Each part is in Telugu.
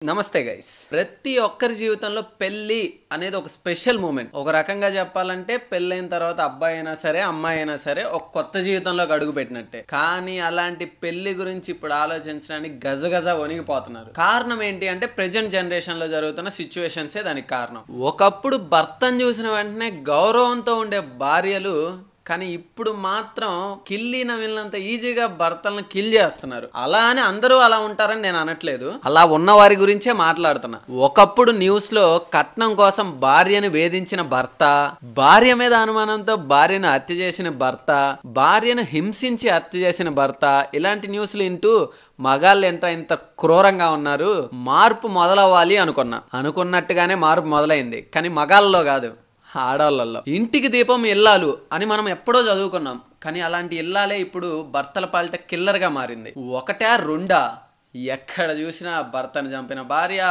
నమస్తే గైస్. ప్రతి ఒక్కరి జీవితంలో పెళ్లి అనేది ఒక స్పెషల్ మూమెంట్. ఒక రకంగా చెప్పాలంటే పెళ్ళైన తర్వాత అబ్బాయి అయినా సరే అమ్మాయి అయినా సరే ఒక కొత్త జీవితంలోకి అడుగు పెట్టినట్టే. కానీ అలాంటి పెళ్లి గురించి ఇప్పుడు ఆలోచించడానికి గజగజ వణిగిపోతున్నారు. కారణం ఏంటి అంటే ప్రెజెంట్ జనరేషన్ లో జరుగుతున్న సిచ్యువేషన్సే దానికి కారణం. ఒకప్పుడు భర్తను చూసిన వెంటనే గౌరవంతో ఉండే భార్యలు కానీ ఇప్పుడు మాత్రం కిల్లి నవిలినంత ఈజీగా భర్తలను కిల్ చేస్తున్నారు. అలా అని అందరూ అలా ఉంటారని నేను అనట్లేదు, అలా ఉన్న వారి గురించే మాట్లాడుతున్నా. ఒకప్పుడు న్యూస్ లో కట్నం కోసం భార్యను వేధించిన భర్త, భార్య మీద అనుమానంతో భార్యను హత్య చేసిన భర్త, భార్యను హింసించి హత్య చేసిన భర్త, ఇలాంటి న్యూస్లు వింటూ మగాళ్ళు ఏంటో ఇంత క్రూరంగా ఉన్నారు, మార్పు మొదలవ్వాలి అనుకున్నట్టుగానే మార్పు మొదలైంది. కానీ మగాళ్ళలో కాదు, ఆడవాళ్ళల్లో. ఇంటికి దీపం ఇల్లాలు అని మనం ఎప్పుడో చదువుకున్నాం. కానీ అలాంటి ఇల్లాలే ఇప్పుడు భర్తల పాలిట కిల్లర్గా మారింది. ఒకటా రెండా? ఎక్కడ చూసినా భర్తను చంపిన భార్య,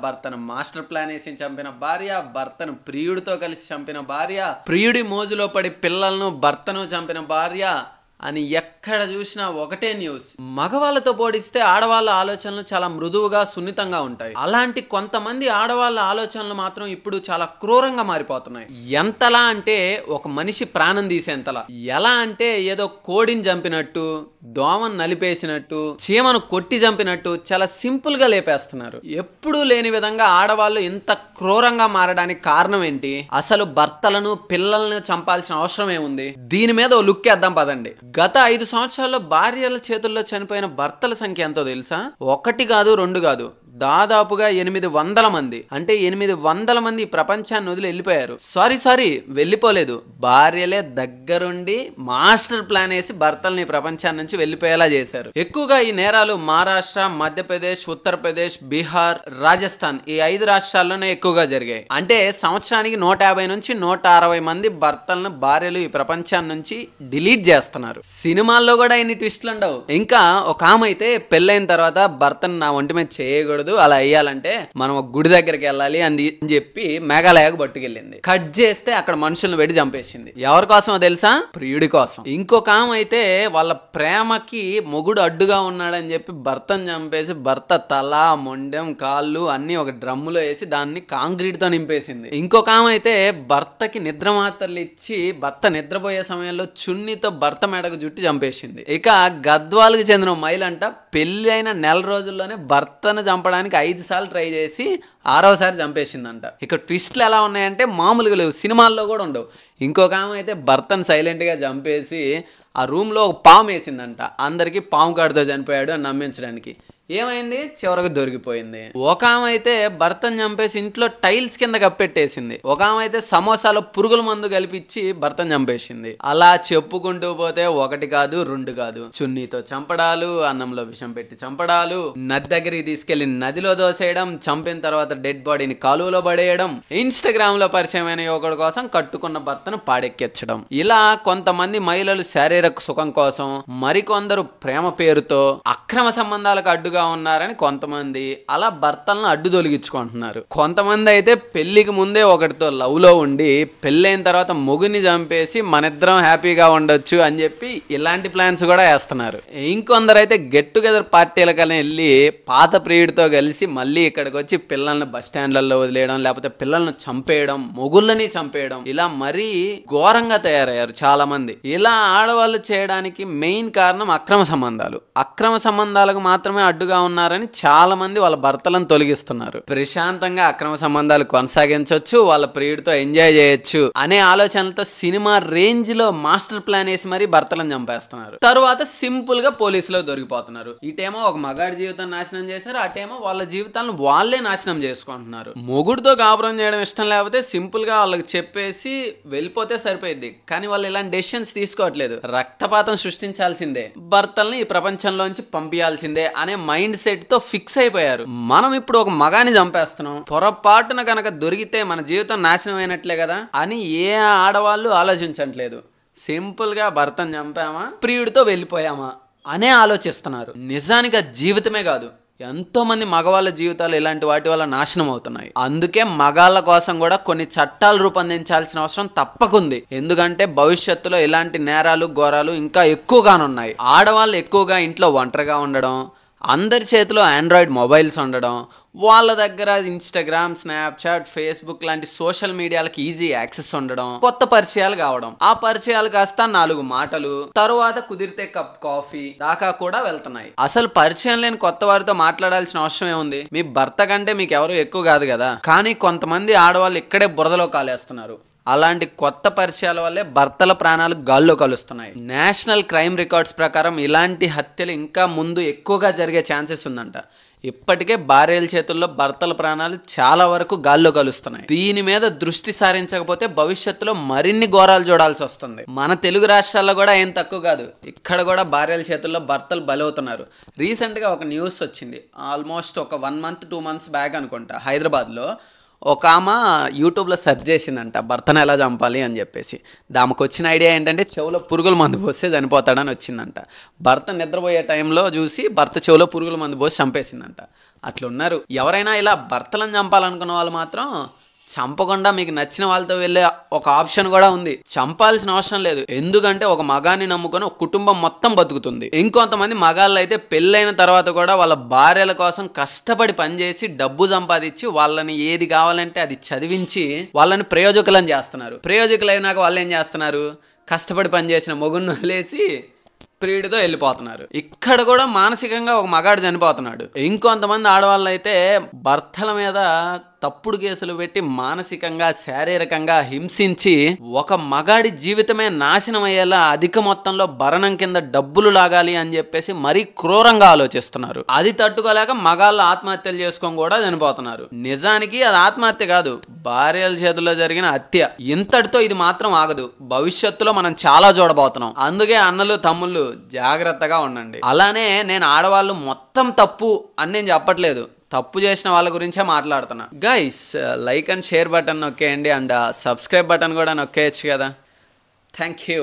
భర్తను మాస్టర్ ప్లాన్ వేసి చంపిన భార్య, భర్తను ప్రియుడితో కలిసి చంపిన భార్య, ప్రియుడి మోజులో పడి పిల్లలను భర్తను చంపిన భార్య అని ఎక్కడ చూసినా ఒకటే న్యూస్. మగవాళ్ళతో పోలిస్తే ఆడవాళ్ళ ఆలోచనలు చాలా మృదువుగా సున్నితంగా ఉంటాయి. అలాంటి కొంతమంది ఆడవాళ్ళ ఆలోచనలు మాత్రం ఇప్పుడు చాలా క్రూరంగా మారిపోతున్నాయి. ఎంతలా అంటే ఒక మనిషి ప్రాణం తీసేంతలా. ఎలా అంటే ఏదో కోడిని చంపినట్టు, దోమను నలిపేసినట్టు, చీమను కొట్టి చంపినట్టు చాలా సింపుల్ గా లేపేస్తున్నారు. ఎప్పుడూ లేని విధంగా ఆడవాళ్ళు ఇంత క్రూరంగా మారడానికి కారణం ఏంటి? అసలు భర్తలను పిల్లలను చంపాల్సిన అవసరం ఏముంది? దీని మీద ఓ లుక్ వేద్దాం పదండి. గత 5 సంవత్సరాల్లో భార్యల చేతుల్లో చనిపోయిన భర్తల సంఖ్య ఎంతో తెలుసా? 1 కాదు 2 కాదు, దాదాపుగా 800 మంది. అంటే 800 మంది ప్రపంచాన్ని వదిలి వెళ్ళిపోయారు. సారీ వెళ్ళిపోలేదు, భార్యలే దగ్గరుండి మాస్టర్ ప్లాన్ వేసి భర్తల్ని ప్రపంచాన్ని నుంచి వెళ్ళిపోయేలా చేశారు. ఎక్కువగా ఈ నేరాలు మహారాష్ట్ర, మధ్యప్రదేశ్, ఉత్తరప్రదేశ్, బీహార్, రాజస్థాన్ ఈ 5 రాష్ట్రాల్లోనే ఎక్కువగా జరిగాయి. అంటే సంవత్సరానికి 150 నుంచి 160 మంది భర్తలను భార్యలు ఈ ప్రపంచాన్ని నుంచి డిలీట్ చేస్తున్నారు. సినిమాల్లో కూడా ఇన్ని ట్విస్టులు ఉండవు. ఇంకా ఒక ఆమె అయితే పెళ్ళైన తర్వాత భర్తను నా ఒంటి మీద చేయకూడదు, అలా అయ్యాలంటే మనం ఒక గుడి దగ్గరికి వెళ్ళాలి అని చెప్పి మేఘాలయకు పట్టుకెళ్ళింది. కట్ చేస్తే అక్కడ మనుషులను వెడి చంపేసింది. ఎవరి కోసమో తెలుసా? ప్రియుడి కోసం. ఇంకొక ఆమె అయితే వాళ్ళ ప్రేమకి మొగుడు అడ్డుగా ఉన్నాడని చెప్పి భర్తను చంపేసి భర్త తల, మొండెం, కాళ్ళు అన్ని ఒక డ్రమ్ములో వేసి దాన్ని కాంక్రీట్ తో నింపేసింది. ఇంకొక ఆమె అయితే భర్తకి నిద్ర మాత్రలు ఇచ్చి భర్త నిద్రపోయే సమయంలో చున్నీతో భర్త మెడకు జుట్టి చంపేసింది. ఇక గద్వాలకు చెందిన మహిళంట పెళ్లి అయిన నెల రోజుల్లోనే భర్తను చంపడానికి 5 సార్లు ట్రై చేసి 6వసారి చంపేసిందంట. ఇక ట్విస్ట్లు ఎలా ఉన్నాయంటే మామూలుగా లేవు, సినిమాల్లో కూడా ఉండవు. ఇంకొక ఆమె అయితే భర్తను సైలెంట్గా చంపేసి ఆ రూమ్లో ఒక పాము వేసిందంట. అందరికీ పాము కాడుతో చనిపోయాడు అని నమ్మించడానికి. ఏమైంది? చివరకు దొరికిపోయింది. ఒక ఆమె అయితే భర్తను చంపేసి ఇంట్లో టైల్స్ కింద కప్పెట్టేసింది. ఒక ఆమె అయితే సమోసాలో పురుగుల మందు కలిపిచ్చి భర్తను చంపేసింది. అలా చెప్పుకుంటూ పోతే 1 కాదు 2 కాదు, చున్నీతో చంపడాలు, అన్నంలో విషం పెట్టి చంపడాలు, నది దగ్గరికి తీసుకెళ్లి నదిలో దోసేయడం, చంపిన తర్వాత డెడ్ బాడీని కాలువలో పడేయడం, ఇన్స్టాగ్రామ్ లో పరిచయమైన యువకుడు కోసం కట్టుకున్న భర్తను పాడెక్కించడం. ఇలా కొంతమంది మహిళలు శారీరక సుఖం కోసం, మరికొందరు ప్రేమ పేరుతో అక్రమ సంబంధాలకు అడ్డుగా ఉన్నారని కొంతమంది అలా భర్తలను అడ్డు తొలగించుకుంటున్నారు. కొంతమంది అయితే పెళ్లికి ముందే ఒకటితో లవ్ లో ఉండి పెళ్ళైన తర్వాత మొగుని చంపేసి మనిద్దరం హ్యాపీగా ఉండొచ్చు అని చెప్పి ఇలాంటి ప్లాన్స్ కూడా వేస్తున్నారు. ఇంకొందరు అయితే గెట్ టుగెదర్ పార్టీలకని వెళ్ళి పాత ప్రియుడితో కలిసి మళ్ళీ ఇక్కడికి వచ్చి పిల్లల్ని బస్ స్టాండ్లలో వదిలేయడం, లేకపోతే పిల్లలను చంపేయడం, మొగుళ్ళని చంపేయడం, ఇలా మరీ ఘోరంగా తయారయ్యారు చాలా మంది. ఇలా ఆడవాళ్ళు చేయడానికి మెయిన్ కారణం అక్రమ సంబంధాలు. అక్రమ సంబంధాలకు మాత్రమే అడ్డుగా ఉన్నారని చాలా మంది వాళ్ళ భర్తలను తొలగిస్తున్నారు. ప్రశాంతంగా అక్రమ సంబంధాలు కొనసాగించవచ్చు, వాళ్ళ ప్రియుడితో ఎంజాయ్ చేయొచ్చు అనే ఆలోచనలతో సినిమా రేంజ్ లో మాస్టర్ ప్లాన్ వేసి మరీ భర్తలను చంపేస్తున్నారు. తరువాత సింపుల్ గా పోలీసులో దొరికిపోతున్నారు. ఇటేమో ఒక మగాడి జీవితం నాశనం చేశారు, అటేమో వాళ్ళ జీవితాలను వాళ్ళే నాశనం చేసుకుంటున్నారు. మొగుడితో కాపురం చేయడం ఇష్టం లేకపోతే సింపుల్ గా వాళ్ళకి చెప్పేసి వెళ్ళిపోతే సరిపోయింది. కానీ వాళ్ళు ఇలాంటి డెసిషన్స్ తీసుకోవట్లేదు. రక్తపాతం సృష్టించాల్సిందే, భర్తల్ని ఈ ప్రపంచంలోంచి పంపించాల్సిందే అనే మైండ్ సెట్ తో ఫిక్స్ అయిపోయారు. మనం ఇప్పుడు ఒక మగాని చంపేస్తున్నాం, పొరపాటున కనుక దొరికితే మన జీవితం నాశనం అయినట్లే కదా అని ఏ ఆడవాళ్ళు ఆలోచించట్లేదు. సింపుల్ గా భర్తను చంపామా, ప్రియుడితో వెళ్ళిపోయామా అనే ఆలోచిస్తున్నారు. నిజానికి జీవితమే కాదు, ఎంతో మంది మగవాళ్ళ జీవితాలు ఇలాంటి వాటి వల్ల నాశనం అవుతున్నాయి. అందుకే మగాళ్ళ కోసం కూడా కొన్ని చట్టాలు రూపొందించాల్సిన అవసరం తప్పకుంది. ఎందుకంటే భవిష్యత్తులో ఇలాంటి నేరాలు ఘోరాలు ఇంకా ఎక్కువగానున్నాయి. ఆడవాళ్ళు ఎక్కువగా ఇంట్లో ఒంటరిగా ఉండడం, అందరి చేతిలో ఆండ్రాయిడ్ మొబైల్స్ ఉండడం, వాళ్ళ దగ్గర ఇన్స్టాగ్రామ్, స్నాప్చాట్, ఫేస్బుక్ లాంటి సోషల్ మీడియాలకు ఈజీ యాక్సెస్ ఉండడం, కొత్త పరిచయాలు కావడం, ఆ పరిచయాలు కాస్త 4 మాటలు, తరువాత కుదిరితే కప్ కాఫీ దాకా కూడా వెళ్తున్నాయి. అసలు పరిచయం లేని కొత్త వారితో మాట్లాడాల్సిన అవసరం ఏముంది? మీ భర్త కంటే మీకు ఎవరు ఎక్కువ కాదు కదా. కానీ కొంతమంది ఆడవాళ్ళు ఇక్కడే బురదలో కాలేస్తున్నారు. అలాంటి కొత్త పరిచయాల వల్లే భర్తల ప్రాణాలు గాల్లో కలుస్తున్నాయి. నేషనల్ క్రైమ్ రికార్డ్స్ ప్రకారం ఇలాంటి హత్యలు ఇంకా ముందు ఎక్కువగా జరిగే ఛాన్సెస్ ఉందంట. ఇప్పటికే భార్యల చేతుల్లో భర్తల ప్రాణాలు చాలా వరకు గాల్లో కలుస్తున్నాయి. దీని మీద దృష్టి సారించకపోతే భవిష్యత్తులో మరిన్ని ఘోరాలు చూడాల్సి వస్తుంది. మన తెలుగు రాష్ట్రాల్లో కూడా ఏం తక్కువ కాదు. ఇక్కడ కూడా భార్యల చేతుల్లో భర్తలు బలవుతున్నారు. రీసెంట్గా ఒక న్యూస్ వచ్చింది. ఆల్మోస్ట్ ఒక 1 month 2 months బ్యాక్ అనుకుంటా. హైదరాబాద్లో ఒక ఆమె యూట్యూబ్లో సెర్చ్ చేసిందంట భర్తను ఎలా చంపాలి అని చెప్పేసి. దానికి వచ్చిన ఐడియా ఏంటంటే చెవులో పురుగుల మందు పోస్తే చనిపోతాడని వచ్చిందంట. భర్త నిద్రపోయే టైంలో చూసి భర్త చెవులో పురుగుల మందు పోసి చంపేసిందంట. అట్లున్నారు. ఎవరైనా ఇలా భర్తలను చంపాలనుకున్న వాళ్ళు మాత్రం చంపకుండా మీకు నచ్చిన వాళ్ళతో వెళ్ళే ఒక ఆప్షన్ కూడా ఉంది. చంపాల్సిన అవసరం లేదు. ఎందుకంటే ఒక మగాన్ని నమ్ముకొని ఒక కుటుంబం మొత్తం బతుకుతుంది. ఇంకొంతమంది మగాళ్ళు అయితే పెళ్ళైన తర్వాత కూడా వాళ్ళ భార్యల కోసం కష్టపడి పనిచేసి డబ్బు సంపాదించి వాళ్ళని ఏది కావాలంటే అది చదివించి వాళ్ళని ప్రయోజకులను చేస్తున్నారు. ప్రయోజకులైనాక వాళ్ళు ఏం చేస్తున్నారు? కష్టపడి పనిచేసిన మొగుడిని వదిలేసి ప్రియుడితో వెళ్ళిపోతున్నారు. ఇక్కడ కూడా మానసికంగా ఒక మగాడు చనిపోతున్నాడు. ఇంకొంతమంది ఆడవాళ్ళు అయితే భర్తల మీద తప్పుడు కేసులు పెట్టి మానసికంగా, శారీరకంగా హింసించి ఒక మగాడి జీవితమే నాశనం అయ్యేలా అధిక మొత్తంలో భరణం కింద డబ్బులు లాగాలి అని చెప్పేసి మరీ క్రూరంగా ఆలోచిస్తున్నారు. అది తట్టుకోలేక మగాళ్ళు ఆత్మహత్యలు చేసుకొని కూడా చనిపోతున్నారు. నిజానికి అది ఆత్మహత్య కాదు, భార్యల చేతుల్లో జరిగిన హత్య. ఇంతటితో ఇది మాత్రం ఆగదు. భవిష్యత్తులో మనం చాలా చూడబోతున్నాం. అందుకే అన్నలు, తమ్ముళ్ళు జాగ్రత్తగా ఉండండి. అలానే నేను ఆడవాళ్ళు మొత్తం తప్పు అని నేను చెప్పట్లేదు. తప్పు చేసిన వాళ్ళ గురించే మాట్లాడుతున్నా. Guys, like and share button నొక్కేయండి. అండ్ సబ్స్క్రైబ్ బటన్ కూడా నొక్కేయచ్చు కదా. Thank you.